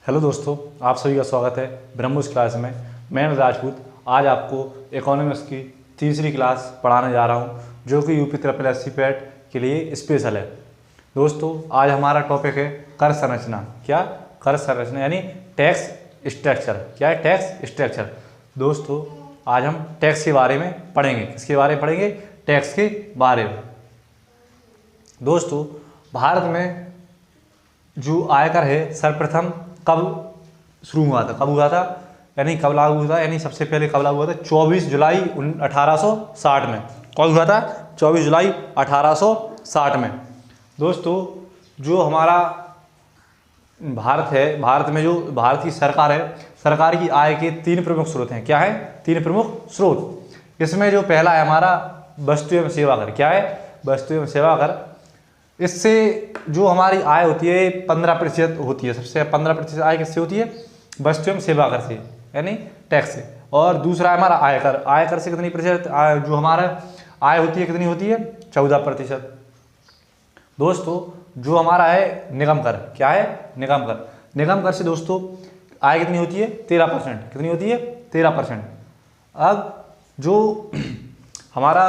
Hello दोस्तों, आप सभी का स्वागत है ब्रह्मोस क्लास में। मैं राजपूत आज आपको इकोनॉमिक्स की तीसरी क्लास पढ़ाने जा रहा हूं, जो कि UP triple S C PET के लिए स्पेशल है। दोस्तों, आज हमारा टॉपिक है कर संरचना। क्या? कर संरचना यानी टैक्स स्ट्रक्चर। क्या है? Tax structure. दोस्तों, आज हम टैक्स के बारे में पढ़ेंगे। किसके बारे में पढ़ेंगे? टैक्स के बारे में। दोस्तों, भारत में जो आयकर है सर्वप्रथम कब शुरू हुआ था? कब हुआ था यानी कब लागू हुआ था? यानी सबसे पहले कब लागू हुआ था? 24 जुलाई 1860 में। कब हुआ था? 24 जुलाई 1860 में। दोस्तों, जो हमारा भारत है, भारत में जो भारत की सरकार है, सरकार की आय के तीन प्रमुख स्रोत हैं। क्या है? तीन प्रमुख स्रोत। इसमें जो पहला है हमारा वस्तु एवं सेवा कर। क्या है? वस्तु एवं सेवा कर। इससे जो हमारी आय होती है 15% होती है। सबसे 15% आय किससे होती है? वस्तु एवं सेवा कर से, यानी टैक्स से। और दूसरा है हमारा आयकर। आयकर से कितनी प्रतिशत जो हमारा आय होती है कितनी होती है? 14%। दोस्तों, जो हमारा है निगम कर। क्या है? निगम कर। निगम कर से दोस्तों आय कितनी होती है? 13%। कितनी होती है? 13%। अब जो हमारा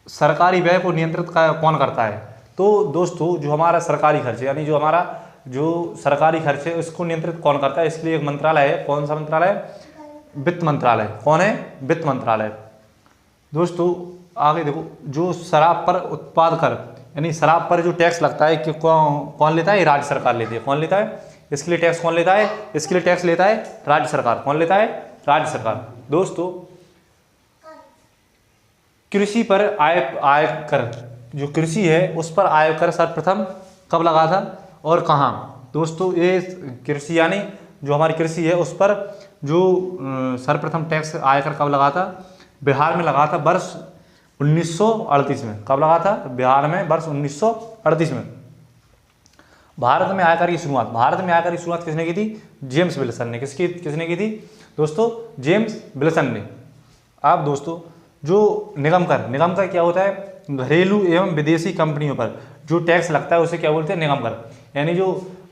सरकारी व्यय को नियंत्रित कौन करता है? तो दोस्तों, जो हमारा सरकारी खर्च यानी जो हमारा जो सरकारी खर्च है उसको नियंत्रित कौन करता है? इसके लिए एक मंत्रालय है। कौन सा मंत्रालय? वित्त मंत्रालय। कौन है? वित्त मंत्रालय। दोस्तों, आगे देखो, जो शराब पर उत्पाद कर यानी शराब पर जो टैक्स लगता है कि कौन लेता है? राज्य सरकार लेती है। कौन लेता है? इसके लिए टैक्स कौन लेता है? इसके लिए टैक्स लेता है राज्य सरकार। कौन लेता है? राज्य सरकार। दोस्तों, कृषि पर आयकर, जो कृषि है उस पर आयकर सर्वप्रथम कब लगा था और कहाँ? दोस्तों, ये कृषि यानी जो हमारी कृषि है उस पर जो सर्वप्रथम टैक्स आयकर कब लगा था? बिहार में लगा था वर्ष 1938 में। कब लगा था? बिहार में वर्ष 1938 में। भारत में आयकर की शुरुआत किसने की थी? जेम्स विल्सन ने। किसने की थी? दोस्तों, जेम्स विल्सन ने। अब दोस्तों, जो निगम कर क्या होता है? घरेलू एवं विदेशी कंपनियों पर जो टैक्स लगता है उसे क्या बोलते हैं? निगम कर। यानी जो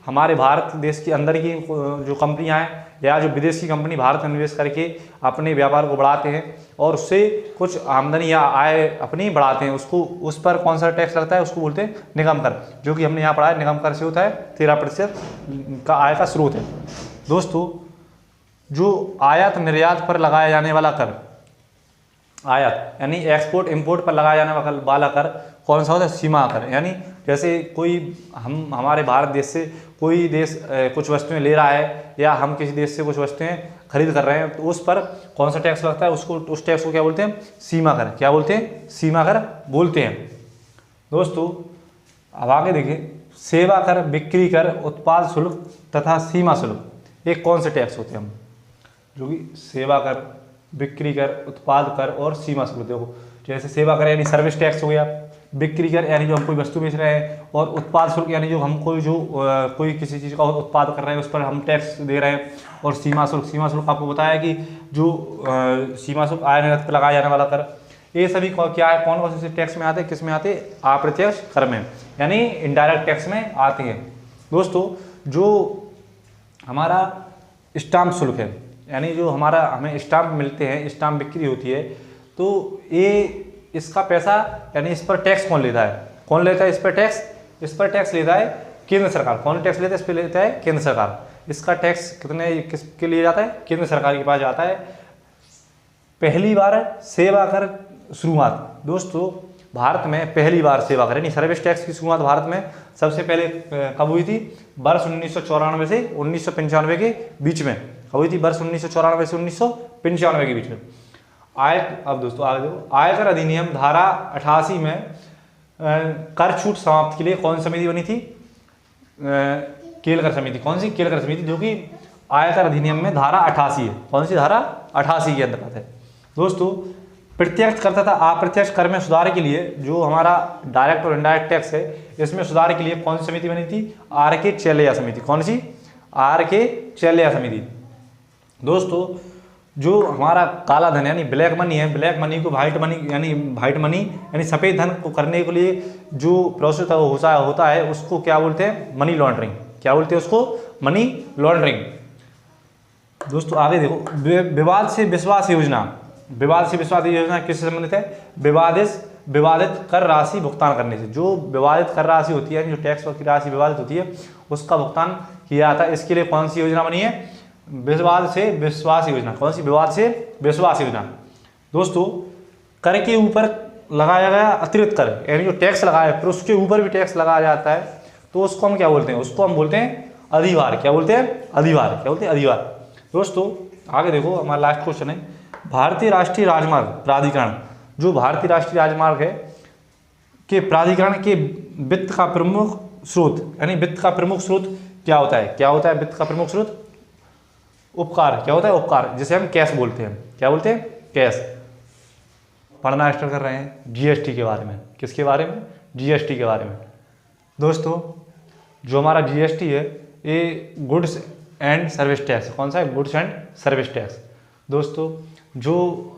हमारे भारत देश के अंदर की जो कंपनियां हैं या जो विदेश की कंपनी भारत में निवेश करके अपने व्यापार को बढ़ाते हैं और उससे कुछ आमदनी या आय अपनी बढ़ाते हैं, उसको उस पर कौन सा टैक्स लगता है? उसको बोलते हैं निगम कर। जो कि हमने यहाँ पढ़ा है, निगम कर से होता है 13% का आय का स्रोत है। दोस्तों, जो आयात निर्यात पर लगाया जाने वाला कर, आयात यानी एक्सपोर्ट इंपोर्ट पर लगाया जाने वाला कर कौन सा होता है? सीमा कर। यानी जैसे कोई हमारे भारत देश से कोई देश कुछ वस्तुएं ले रहा है या हम किसी देश से कुछ वस्तुएं खरीद कर रहे हैं तो उस पर कौन सा टैक्स लगता है? उस टैक्स को क्या बोलते हैं? सीमा कर। क्या बोलते हैं? सीमा कर बोलते हैं। दोस्तों, अब आगे देखिए, सेवा कर, बिक्री कर, उत्पाद शुल्क तथा सीमा शुल्क, ये कौन से टैक्स होते हैं? हम जो कि सेवा कर, बिक्री कर, उत्पाद कर और सीमा शुल्क। देखो, जैसे सेवा कर यानी सर्विस टैक्स हो गया, बिक्री कर यानी जो हम कोई वस्तु बेच रहे हैं, और उत्पाद शुल्क यानी जो हम कोई किसी चीज़ का उत्पाद कर रहे हैं उस पर हम टैक्स दे रहे हैं। और सीमा शुल्क आपको बताया कि जो सीमा शुल्क आय निर्यात पर लगाया जाने वाला कर, ये सभी क्या है? कौन से टैक्स में आते हैं? किस में आते हैं? अप्रत्यक्ष कर में यानी इनडायरेक्ट टैक्स में आते हैं। दोस्तों, जो हमारा स्टाम्प शुल्क है यानी जो हमारा हमें स्टाम्प मिलते हैं, स्टाम्प बिक्री होती है, तो ये इसका पैसा यानी इस पर टैक्स कौन लेता है? कौन लेता है इस पर टैक्स? इस पर टैक्स लेता है केंद्र सरकार। कौन टैक्स लेता है? इस पर लेता है केंद्र सरकार। इसका टैक्स किसके लिए जाता है? केंद्र सरकार के पास जाता है। पहली बार सेवा कर शुरुआत। दोस्तों, भारत में पहली बार सेवा कर यानी सर्विस टैक्स की शुरुआत भारत में सबसे पहले कब हुई थी? वर्ष 1994 से 1995 के बीच में हुई थी। वर्ष 1994 से 1995 के बीच में अब दोस्तों आगे देखो, आयकर अधिनियम धारा 88 में कर छूट समाप्ति के लिए कौन सी समिति बनी थी? केलकर समिति। कौन सी? केलकर समिति, जो कि आयकर अधिनियम में धारा 88 है। कौन सी धारा? 88 के अंतर्गत है। दोस्तों, प्रत्यक्ष कर तथा अप्रत्यक्ष कर में सुधार के लिए जो हमारा डायरेक्ट और इनडायरेक्ट टैक्स है इसमें सुधार के लिए कौन सी समिति बनी थी? आर.के. चेल्लैया समिति। कौन सी? आर.के. चेल्लैया समिति। दोस्तों, जो हमारा काला धन यानी ब्लैक मनी है, ब्लैक मनी को व्हाइट मनी यानी सफ़ेद धन को करने के लिए जो प्रोसेस होता है उसको क्या बोलते हैं? Money laundering. क्या बोलते हैं उसको? Money laundering. दोस्तों आगे देखो, विवाद से विश्वास योजना। विवाद से विश्वास योजना किससे संबंधित है? विवादित कर राशि भुगतान करने से। जो विवादित कर राशि होती है, जो टैक्स की राशि विवादित होती है, उसका भुगतान किया जाता है। इसके लिए कौन सी योजना बनी है? विवाद से विश्वास योजना। कौन सी? विवाद से विश्वास योजना। दोस्तों कर के ऊपर लगाया गया अतिरिक्त कर, यानी जो टैक्स लगाया है फिर उसके ऊपर भी टैक्स लगाया जाता है, तो उसको हम क्या बोलते हैं? उसको हम बोलते हैं अधिभार। क्या बोलते हैं? अधिभार। क्या बोलते हैं? अधिभार। दोस्तों आगे देखो, हमारा लास्ट क्वेश्चन है भारतीय राष्ट्रीय राजमार्ग प्राधिकरण। जो भारतीय राष्ट्रीय राजमार्ग है के प्राधिकरण के वित्त का प्रमुख स्रोत, यानी वित्त का प्रमुख स्रोत क्या होता है? क्या होता है वित्त का प्रमुख स्रोत? उपकार। क्या होता है? उपकार, जिसे हम कैश बोलते हैं। क्या बोलते हैं? कैश। पढ़ना स्टार्ट कर रहे हैं जीएसटी के बारे में। किसके बारे में? जीएसटी के बारे में। दोस्तों जो हमारा जीएसटी है ये गुड्स एंड सर्विस टैक्स। कौन सा है? Goods and service tax. दोस्तों जो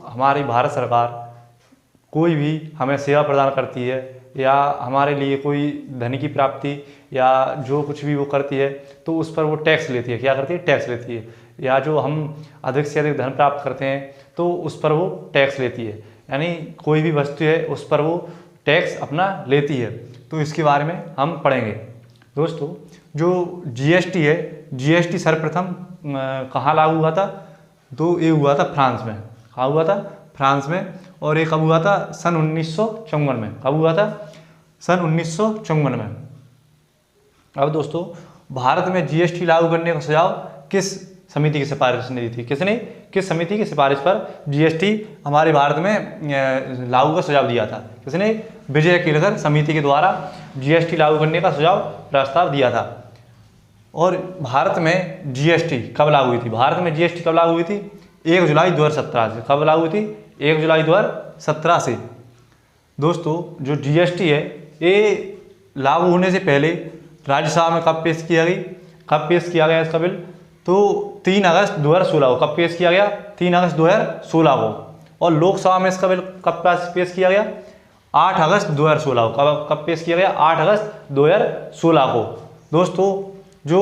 हमारी भारत सरकार कोई भी हमें सेवा प्रदान करती है या हमारे लिए कोई धन की प्राप्ति या जो कुछ भी वो करती है, तो उस पर वो टैक्स लेती है। क्या करती है? टैक्स लेती है। या जो हम अधिक से अधिक धन प्राप्त करते हैं तो उस पर वो टैक्स लेती है, यानी कोई भी वस्तु है उस पर वो टैक्स अपना लेती है। तो इसके बारे में हम पढ़ेंगे। दोस्तों जो जीएसटी है, जीएसटी सर्वप्रथम कहाँ लागू हुआ था? तो ये हुआ था फ्रांस में। कहाँ हुआ था? फ्रांस में। और ये कब हुआ था? सन 1954 में। कब हुआ था? सन 1954 में। अब दोस्तों भारत में जीएसटी लागू करने का सुझाव किस समिति की सिफारिश ने दी थी? किसने? किस समिति की सिफारिश पर जीएसटी हमारे भारत में लागू का सुझाव दिया था? किसने? विजय केलकर समिति के द्वारा जीएसटी लागू करने का सुझाव प्रस्ताव दिया था। और भारत में जीएसटी कब लागू हुई थी? भारत में जीएसटी कब लागू हुई थी? 1 जुलाई 2017 से। कब लागू हुई थी? 1 जुलाई 2017 से। दोस्तों जो जीएसटी है ये लागू होने से पहले राज्यसभा में कब पेश किया गई? कब पेश किया गया इसका बिल? तो 3 अगस्त 2016 को। कब पेश किया गया? 3 अगस्त 2016 को। और लोकसभा में इसका बिल कब पेश किया गया? 8 अगस्त 2016 को। कब पेश किया गया? 8 अगस्त 2016 को। दोस्तों जो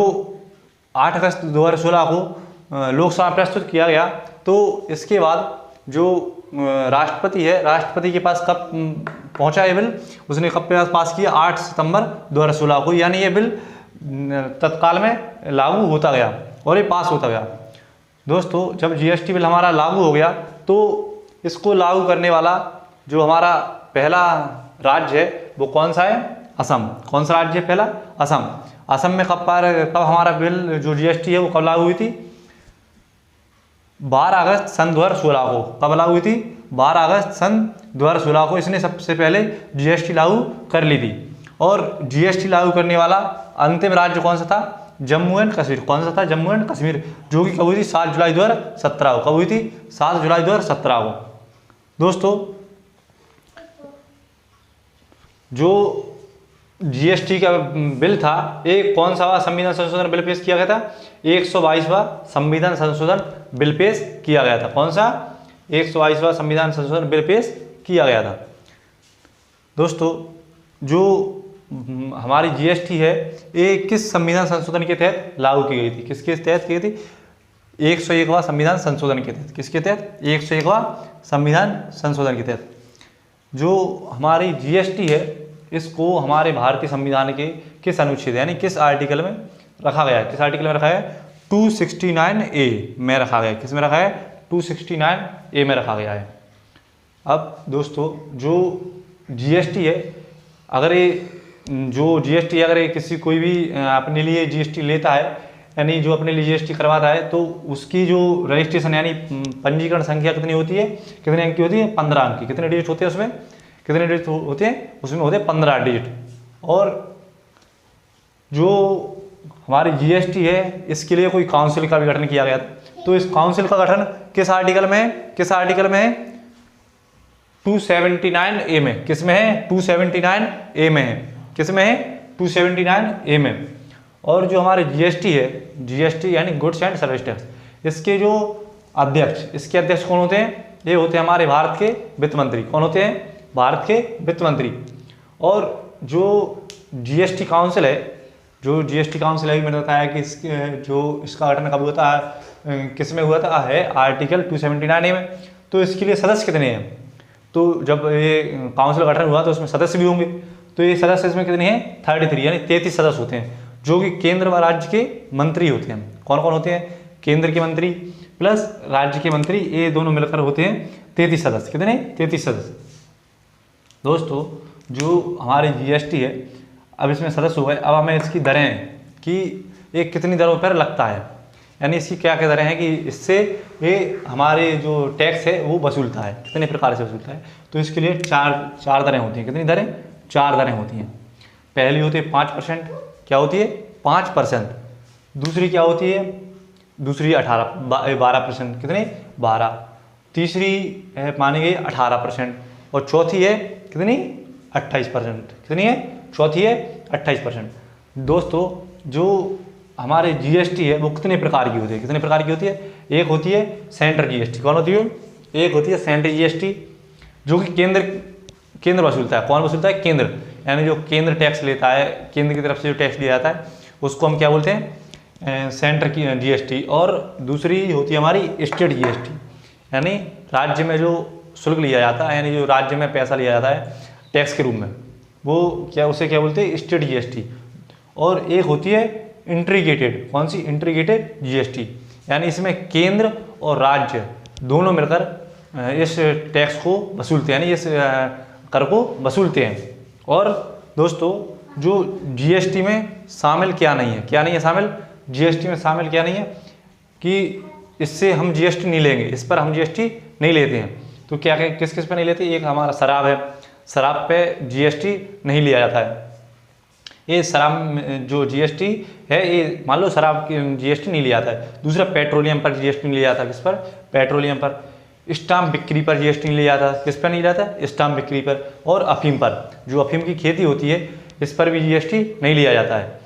8 अगस्त 2016 को लोकसभा में प्रस्तुत किया गया, तो इसके बाद जो राष्ट्रपति है, राष्ट्रपति के पास कब पहुंचा ये बिल? उसने कब पास किया? 8 सितंबर 2016 को। यानी ये बिल तत्काल में लागू होता गया और ये पास होता गया। दोस्तों जब जीएसटी बिल हमारा लागू हो गया तो इसको लागू करने वाला जो हमारा पहला राज्य है वो कौन सा है? असम। कौन सा राज्य है पहला? असम। असम में कब हमारा बिल जो जीएसटी है वो कब लागू हुई थी? 12 अगस्त सन 2016 को। कब लागू हुई थी? 12 अगस्त सन 2016 को इसने सबसे पहले जीएसटी लागू कर ली थी। और जीएसटी लागू करने वाला अंतिम राज्य कौन सा था? जम्मू एंड कश्मीर। कौन सा था? जम्मू एंड कश्मीर, जो कि कब हुई थी? 7 जुलाई 2017 को। कब हुई थी? 7 जुलाई 2017 को। दोस्तों जो जीएसटी का बिल था एक कौन सा संविधान संशोधन बिल पेश किया गया था? 122वां संविधान संशोधन बिल पेश किया गया था। कौन सा? 122वां संविधान संशोधन बिल पेश किया गया था। दोस्तों जो हमारी जीएसटी है ये किस संविधान संशोधन के तहत लागू की गई थी? किसके तहत की गई थी? 101वां संविधान संशोधन के तहत। किसके तहत? 101वां संविधान संशोधन के तहत। जो हमारी जीएसटी है इसको हमारे भारतीय संविधान के किस अनुच्छेद यानी किस आर्टिकल में रखा गया है? किस आर्टिकल में रखा है? 269A में रखा गया है। किस में रखा है? 269A में रखा गया है। अब दोस्तों जो जीएसटी है, अगर ये जो जीएसटी अगर ये किसी कोई भी अपने लिए जीएसटी लेता है, यानी जो अपने लिए जीएसटी करवाता है, तो उसकी जो रजिस्ट्रेशन यानी पंजीकरण संख्या कितनी होती है? कितने अंक की होती है? 15 अंक की। कितने डिजिट होते हैं उसमें? कितने डिजिट होते हैं? उसमें होते हैं 15 डिजिट। और जो हमारी जीएसटी है इसके लिए कोई काउंसिल का भी गठन किया गया था। तो इस काउंसिल का गठन किस आर्टिकल में है? किस आर्टिकल में है? 279A में। किस में है? 279A में है। किस में है? 279A में। और जो हमारे जीएसटी है, जीएसटी यानी गुड्स एंड सर्विस टैक्स, इसके जो अध्यक्ष, इसके अध्यक्ष कौन होते हैं? ये होते हैं हमारे भारत के वित्त मंत्री। कौन होते हैं? भारत के वित्त मंत्री। और जो जीएसटी काउंसिल है जो जीएसटी काउंसिल है मैंने बताया कि इसका गठन कब हुआ था, किस में हुआ था, है आर्टिकल 279 में। तो इसके लिए सदस्य कितने हैं, तो जब ये काउंसिल गठन हुआ तो उसमें सदस्य भी होंगे, तो ये सदस्य इसमें कितने हैं 33 यानी 33 सदस्य होते हैं, जो कि केंद्र व राज्य के मंत्री होते हैं। कौन कौन होते हैं, केंद्र के मंत्री प्लस राज्य के मंत्री, ये दोनों मिलकर होते हैं 33 सदस्य। कितने 33 सदस्य। दोस्तों जो हमारे जीएसटी है, अब इसमें सदस्य हुए, अब हमें इसकी दरें कि ये कितनी दरों पर लगता है, यानी इसकी क्या क्या दरें हैं कि इससे ये हमारे जो टैक्स है वो वसूलता है, कितने प्रकार से वसूलता है। तो इसके लिए चार दरें होती हैं। कितनी दरें, 4 दरें होती हैं। पहली होती है 5%, क्या होती है 5%। दूसरी क्या होती है, दूसरी 12%, कितने 12। तीसरी है मानी गई 18%, और चौथी है कितनी 28%। कितनी है, चौथी है 28%। दोस्तों जो हमारे जीएसटी है वो कितने प्रकार की होती है, कितने प्रकार की होती है। एक होती है सेंट्रल जीएसटी, कौन होती है, एक होती है सेंट्रल जीएसटी जो कि केंद्र वसूलता है। कौन वसूलता है, केंद्र, यानी जो केंद्र टैक्स लेता है, केंद्र की तरफ से जो टैक्स लिया जाता है उसको हम क्या बोलते हैं, सेंट्रल की जीएसटी। और दूसरी होती है हमारी स्टेट जीएसटी, यानी राज्य में जो शुल्क लिया जाता है, यानी जो राज्य में पैसा लिया जाता है टैक्स के रूप में, वो क्या, उसे क्या बोलते हैं स्टेट जीएसटी। और एक होती है इंटीग्रेटेड, कौन सी, इंटीग्रेटेड जीएसटी, यानी इसमें केंद्र और राज्य दोनों मिलकर इस टैक्स को वसूलते हैं, यानी इस कर को वसूलते हैं। और दोस्तों जो जीएसटी में शामिल क्या नहीं है, क्या नहीं है शामिल, जीएसटी में शामिल क्या नहीं है कि इससे हम जीएसटी नहीं लेंगे, इस पर हम जीएसटी नहीं लेते हैं। तो क्या किस किस पे नहीं लेते, एक हमारा शराब है, शराब पे जीएसटी नहीं लिया जाता है। ये शराब जो जीएसटी है, ये मान लो शराब की जीएसटी नहीं लिया जाता है। दूसरा पेट्रोलियम पर जीएसटी नहीं लिया जाता, किस पर, पेट्रोलियम पर। स्टाम्प बिक्री पर जीएसटी नहीं लिया जाता, किस पर नहीं लिया जाता, स्टाम्प बिक्री पर। और अफीम पर, जो अफीम की खेती होती है इस पर भी जीएसटी नहीं लिया जाता है।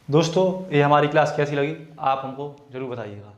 दोस्तों ये हमारी क्लास कैसी लगी आप हमको ज़रूर बताइएगा।